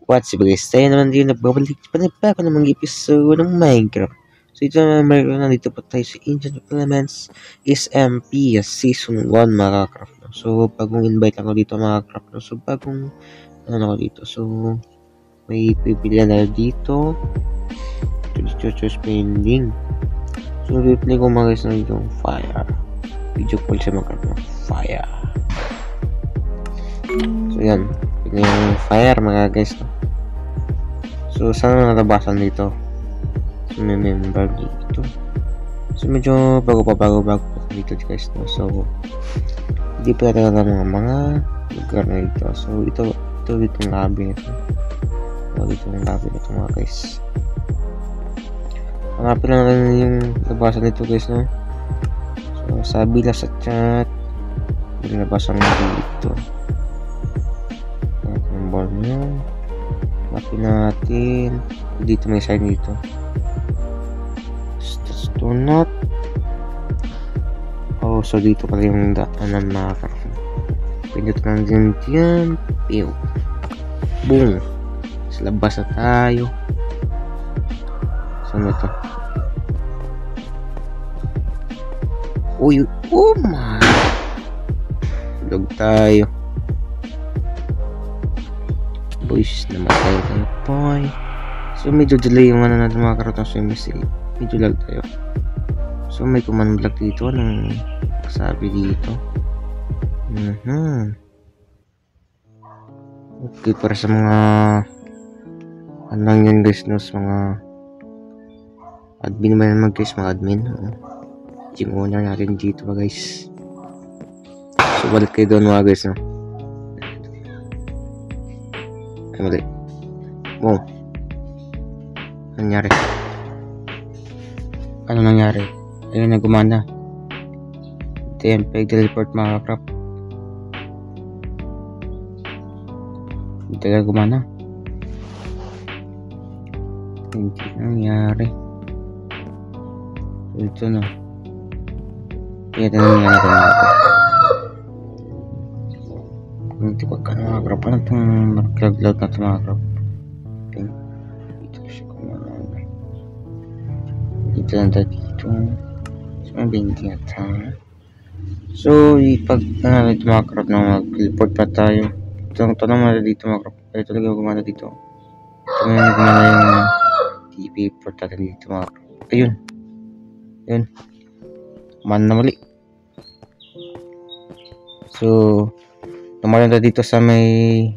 What's up guys, tayo naman din nagbabalik pa namang episode ng Minecraft. So ito naman Minecraft, nandito po tayo sa Ancient Elements SMP Season 1 mga craft. So bagong invite ako dito mga craft. So bagong ako dito. So may pipilian na dito. Choose spending. So pipili ko mga guys na itong fire. Video call sa mga craft. Fire. So yan. Yung fire mga guys. So sana natabasan dito. So may member dito. So medyo bago pa dito guys. So hindi pa talaga mga lugar na dito. So ito ditong lobby nito. Ditong lobby nito mga guys. Hanapin lang natin yung nabasan nito guys, no? So sabi lang sa chat yung nabasan dito. Board nyo. Lapin natin. Dito may sign dito. Do not. Oh, so dito pala yung daanan na karang. Pindot lang din yan. Pew. Boom. Sa labas na tayo. Saan na to? Uy. Oh my. Log tayo. Boys, namatay tayo boy. So medyo delay yung natin mga karoon sa MSC. Medyo lag tayo. So may command block dito ng sabi dito. Okay, para sa mga anong yun guys, no, sa mga admin ba naman guys, mga admin. Gym owner natin dito ba guys. So balik kayo doon mga guys, no. Mali. Wow. Nangyari. Ano nangyari? Ayun na gumana. TMP report mga crap. Hindi na gumana. Hindi nangyari. Ito na. Kaya tanong nga natin mga crap. Hindi ko ka mga crap. Ano itong mag-cloud na ito mga crap? Dito siya kumana. Dito lang tayo dito. So may binti na tayo. So pag ito mga crap na mag-report pa tayo. Ito naman dito mga crap. Ito talaga gumana dito. Ito may gumana yung TV report natin dito mga crap. Ayun. Ayun. Gumana na muli. So tumayon na dito sa may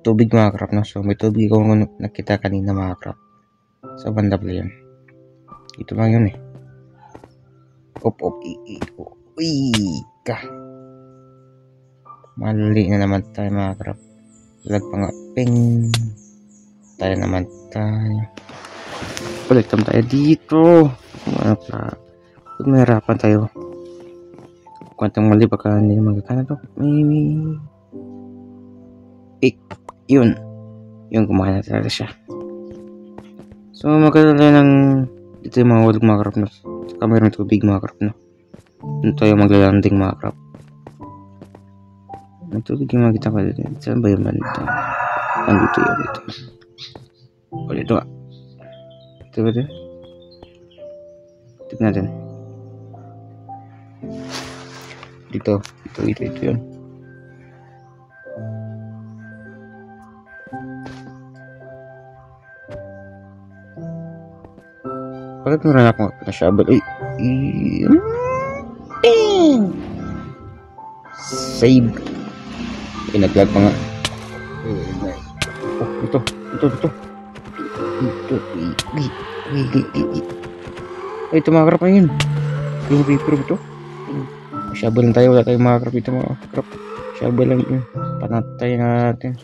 tubig mga crap, no? So may tubig akong nakita kanina mga crap. Sa banda pala yan. Ito lang yun eh. Uy ka. Mali na naman tayo mga crap. Lag pa nga. Ping. Tayo naman tayo. Balik tayo dito. Ano pa. Pag mahirapan tayo. Kwantang mali baka hindi na magkakana to. Maybe. Yun. Yung kumana talaga siya. So magkakaroon tayo ng dito yung mga walang mga crop na. Saka mayroon tubig mga crop na. Doon tayo maglalanding mga crop. May tubig yung makita ko dito. Saan ba yung banda? Andito yun dito. O dito nga. Ito ba dito? Tignan natin. Ito yun. Bakit meron akong na shovel? Save. Pinaglag pa nga. Ito. Ito mga krap na yun. Yung paper ito. Shovel lang tayo, wala tayong mga crop ito mga crop. Shovel lang yun. Panatay natin.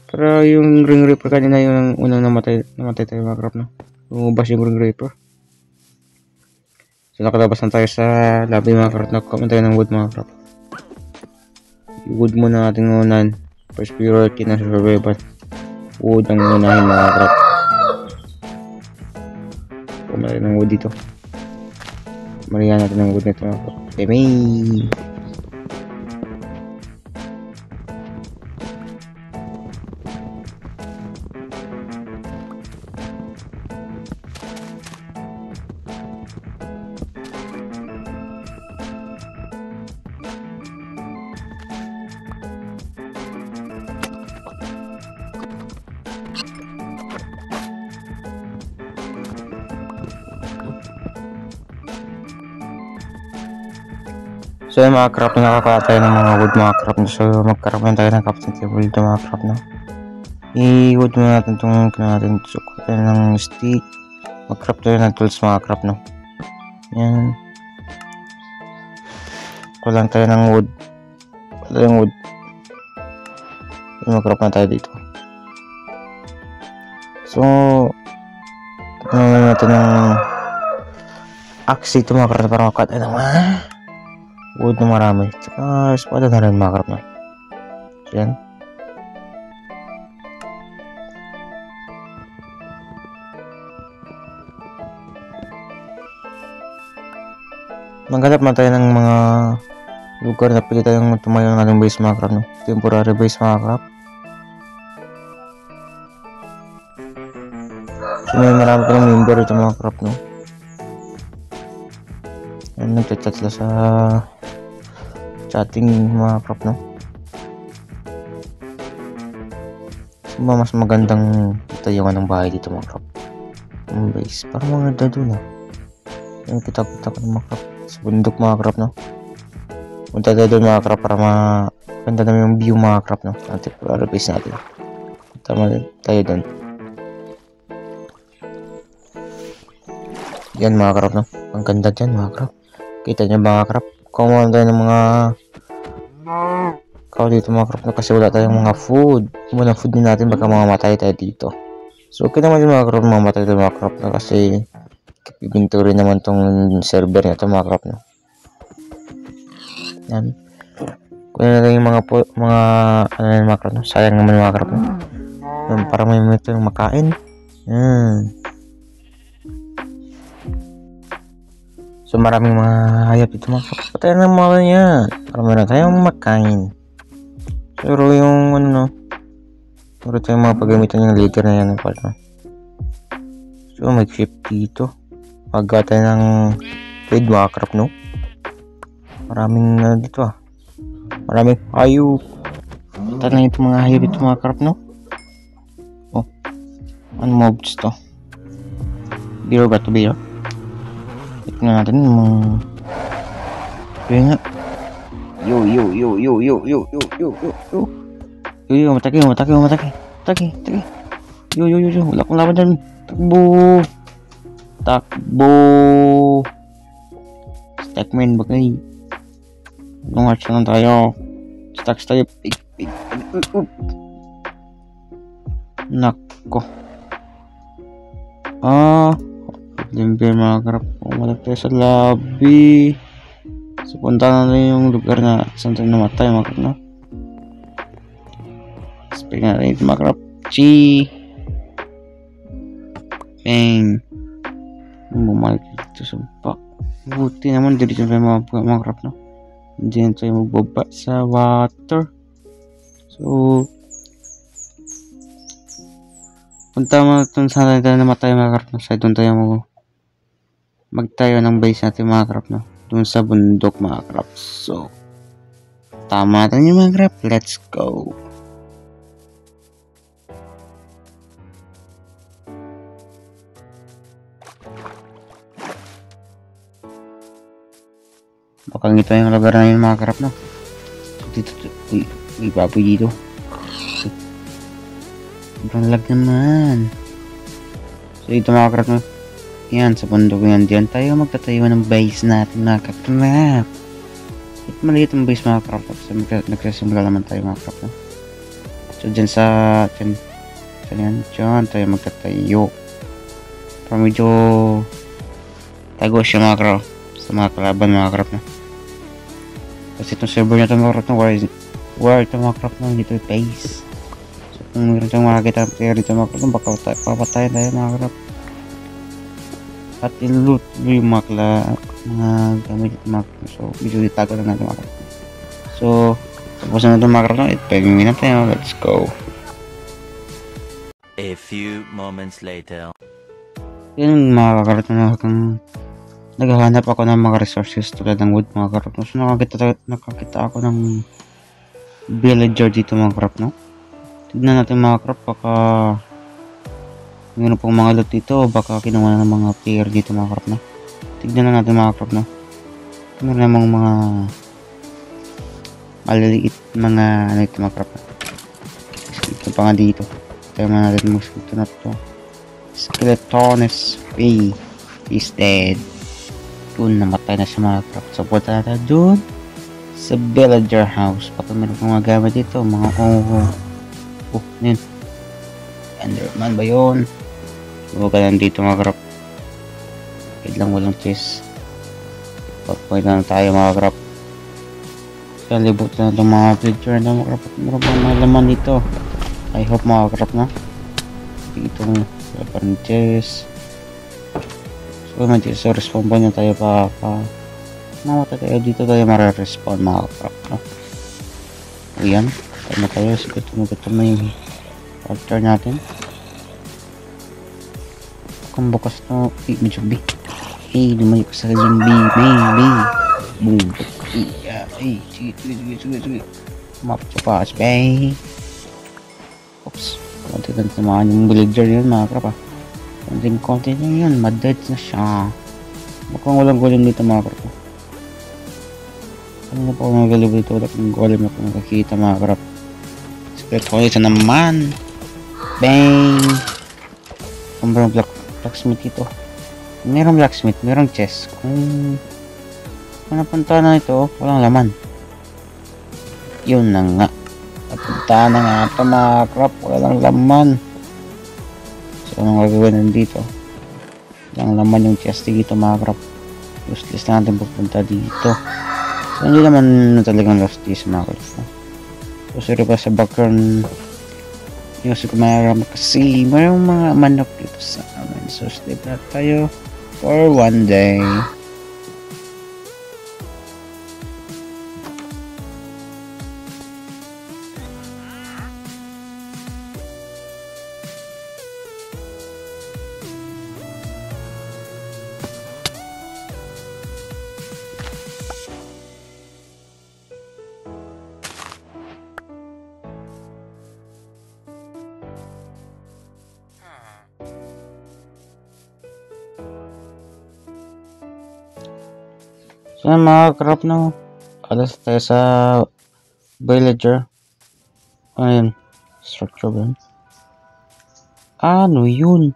Pero yung ring reaper kanina yung unang namatay tayo mga crop, no? Lumabas yung ring reaper. So nakalabas na tayo sa lobby mga crop. Nakakuha tayo ng wood mga crop. Yung wood muna natin unahin. First priority na survival. Wood ang unahin mga crop. Kumain ng wood dito. Marihan natin ng wood nito mga crop. Demi. So yung mga crop na nakakaya tayo ng mga wood mga crop. So magkaroon tayo ng crafting table dito mga crop na. I-wood muna natin itong natin. So kuha tayo ng stick. Mag-crop tayo ng tools mga crop no. Yan. Kulang tayo ng wood. Mag-crop na tayo dito. So tignan natin ng axe ito mga crop para makat ng wood na marami. Tsaka espada na rin mga crop na. So yan. Maghanap man tayo ng mga lugar na pwede tayong tumayo ng ating base mga crop no? Temporary base mga crop. So may marami pa ng member ito mga crop no? Yan, nagchat-chat sila sa chatting mga crop no? So mas magandang tayungan ng bahay dito mga crop. Yung base parang mga dado na. Yung kita-kita ko ng mga crop sa bundok mga crop no. Punta tayo doon mga crop para maganda naman yung view mga crop no. Ang temporary base natin. Tama tayo doon. Yan mga crop no. Ang ganda dyan mga crop. Kita nyo mga crop. Kumuha tayo ng mga kao dito mga crop no. Kasi wala tayong mga food. Kung walang food din natin baka mamamatay tayo dito. So okay naman yung mga crop mamamatay tayo mga crop no. Kasi ibinto rin naman tong server nito mga crop no. Yan. Kunin natin yung mga ano yung mga crop no. Sayang naman mga crop no. Yan, para may mito yung makain. Yan. So maraming mga hayop dito mga crop. Patayin ng mga yan. Para meron tayong makain. Pero yung ano no. Pero tayong mga paggamitan yung leader na yan. So may ship dito. Pagkata ng trade mga crop no. Maraming dito maraming hayop. Ito na itong mga hayop dito mga crop no. Oh, ano mobs to? Biro ba to biro? Tignan natin kaya nga. Yo matake. Yo wala kong laban dyan. Takbo Stackman bagay. Lungatch na tayo. Stacks tayo. Nako. Limber mga crop. Umalag tayo sa lobby. So punta na yung lugar na saan tayo namatay mga crop no. Speak na rin mga crop. Chi Bang. Bumalik dito sa back. Buti naman dito tayo mga crop no. Hindi na tayo magbaba sa water. So punta mo kung saan tayo namatay mga crop no. Sa doon tayo magtayo ng base natin mga crop no. Doon sa bundok mga crop. So tama natin yung mga crop. Let's go. Baka ito yung lugar na yun mga crop no. Dito. Uy baboy dito. Sobrang lag naman. So ito mga crop no. Yan sa bundok yan. Diyan tayo magtatayo ng base natin mga crop. Ito maliit ang base mga crop. So nagsasimula naman tayo mga crop no. So dyan dyan tayo magtatayo. Para medyo tago siya mga crop. Sa mga kalaban mga crop no. Kasi itong server na ito mga crop no. Where ito mga crop no. Dito yung base. So kung meron tayong makakita player dito mga crop no. Baka papatayin tayo mga crop. At i-loot yung mga gamit at mga crop. So medyo itago lang natin mga crop. So tapos na ito mga crop no. Ipagingin na tayo. Let's go. A few moments later. Yan mga crop na naghahanap ako ng mga resources tulad ng wood mga crop no. So nakakita ako ng villager dito mga crop no. Tignan natin mga crop baka mayroon pong mga loot dito o baka kinuha ng mga player dito mga crop no. Tignan na natin mga crop no. Mayroon namang mga maliliit mga ano ito mga crap. Ito pa nga dito. Tayo na natin mosquito na to. Skeletonus P is dead. Yun, namatay na siya mga crap. So punta natin dun sa villager house. Baka meron kong magamit dito mga yun. Enderman ba yun? So ka nandito mga crap. Wait lang, walang chest. Pagpoint na tayo mga crap. Kaya libot na itong mga villager na mga crap. Meron pa mga laman dito. I hope mga crap na. Ditong parang chest. So mag-chest. So respawn pa niya tayo pa. Namatay tayo dito tayo mara-respawn mga crap. No? Ayan. Tama tayo. Gutom na yung character natin. Kung bukas na medyo big. Lumayo ko sa zombie. Boom. Sige. Map sa paas. Oops. Konti-konti naman yung villager yun mga krap ah. Konti na yun. Mad-dead na siya. Mukhang walang golem dito mga krap. Ano na po mga golem dito? Walang golem na po nakakita mga krap. Secret hole ito naman. Bang! Kumbrang blacksmith dito. Merong blacksmith, merong chest. Kung napunta na ito, walang laman. Yun na nga. Napunta na nga ito mga crap, walang laman. So anong gagawin nandito? Walang laman yung chest dito mga crap. Useless na natin pupunta dito. So hindi naman talagang lost dito mga crap. So sorry pa sa background music mayroon kasi mayroong mga manok dito sa amin. So sleep na tayo for one day. So mga crap na alas tayo sa villager. Ayun, structure ba yun? Ano yun?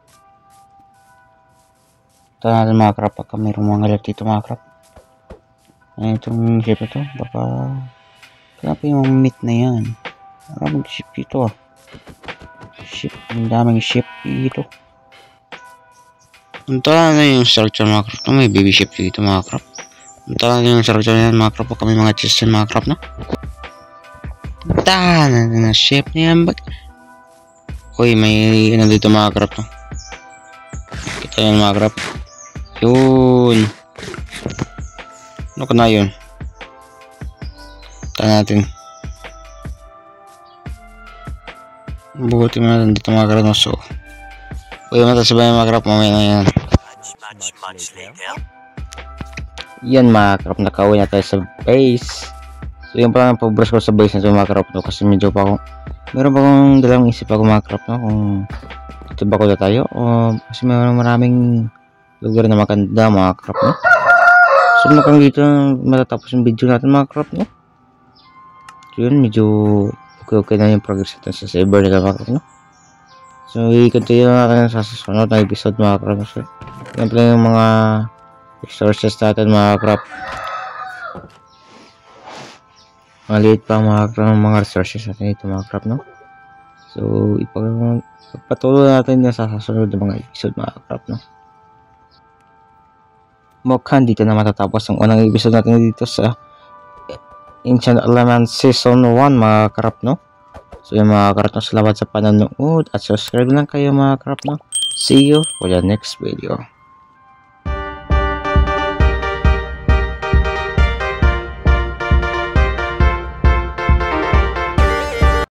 Ito natin mga crap pagka mayroong mga lag dito mga crap. Ayun itong ship ito. Baka kaya yung meat na yan. Maraming ship dito ah. Ship, ang daming ship dito. Punta na yung structure mga crap. May baby ship dito mga crap. Punta na yung structure yan mga crap. Kami mga chest yan mga crap na. Punta na ship na yan. Uy, may ano dito mga crap no. Kita yan mga crap. Yun. Ano ka na yun? Punta natin. Buti mo natin dito mga crap no. So uy, matasabay mga crap. Mamaya na yan. Much later. Yan mga crap, nakauwi na tayo sa base. So yun pala ang pag-brush ko sa base na ito mga crap no. Kasi medyo pa ako meron pa akong dalawang isip ako mga crap no. Kung ito ba ko na tayo o kasi maraming lugar na maganda mga crap no. So mukhang dito matatapos yung video natin mga crap no. So yun medyo okay na yung progress natin sa server nila mga crap no. So i-continue natin sa susunod na episode mga crap. So yan pala yung mga resources natin mga crap. Maliit pa mga resources natin ito mga crap no. So ipagpatuloy natin yan sa susunod na mga episode mga crap no. Mukhang dito na matatapos ang unang episode natin dito sa Ancient Elements Season 1 mga crap no. So yung mga crap no, salamat sa panonood at subscribe lang kayo mga crap no. See you for the next video.